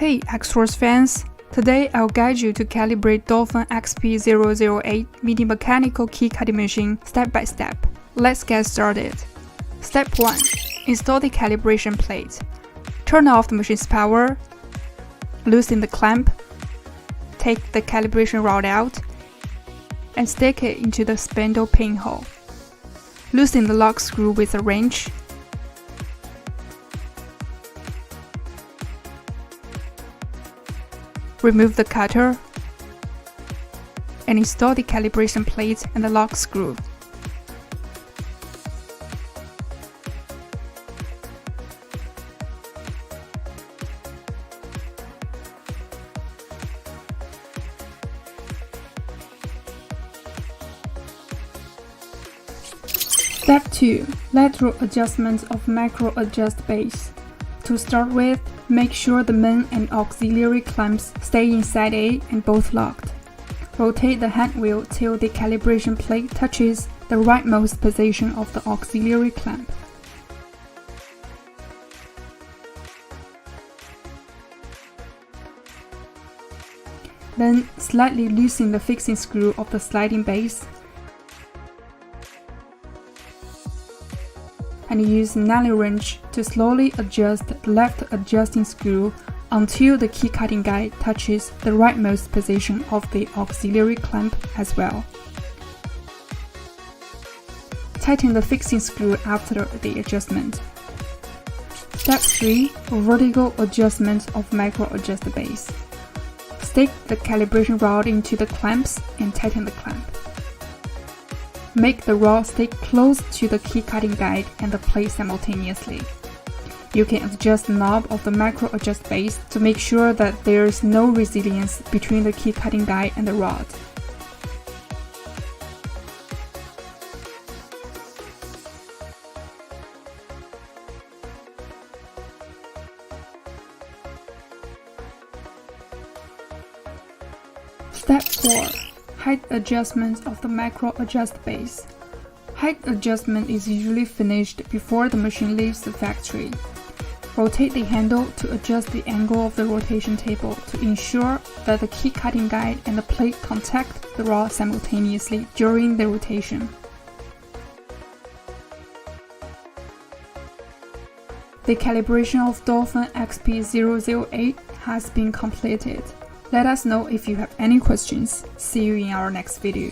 Hey Xhorse fans! Today I'll guide you to calibrate DOLPHIN XP-008 mini mechanical key cutting machine step by step. Let's get started. Step 1. Install the calibration plate. Turn off the machine's power. Loosen the clamp. Take the calibration rod out and stick it into the spindle pinhole. Loosen the lock screw with a wrench. Remove the cutter and install the calibration plate and the lock screw. Step 2. Lateral adjustment of macro adjust base. To start with, make sure the main and auxiliary clamps stay inside A and both locked. Rotate the hand wheel till the calibration plate touches the rightmost position of the auxiliary clamp. Then slightly loosen the fixing screw of the sliding base and use nully wrench to slowly adjust the left adjusting screw until the key cutting guide touches the rightmost position of the auxiliary clamp as well. Tighten the fixing screw after the adjustment. Step 3. Vertical adjustment of macro adjust base. Stick the calibration rod into the clamps and tighten the clamp. Make the rod stick close to the key cutting guide and the plate simultaneously. You can adjust the knob of the macro adjust base to make sure that there is no resilience between the key cutting guide and the rod. Step 4. Height adjustment of the macro adjust base. Height adjustment is usually finished before the machine leaves the factory. Rotate the handle to adjust the angle of the rotation table to ensure that the key cutting guide and the plate contact the rod simultaneously during the rotation. The calibration of DOLPHIN XP-008 has been completed. Let us know if you have any questions. See you in our next video.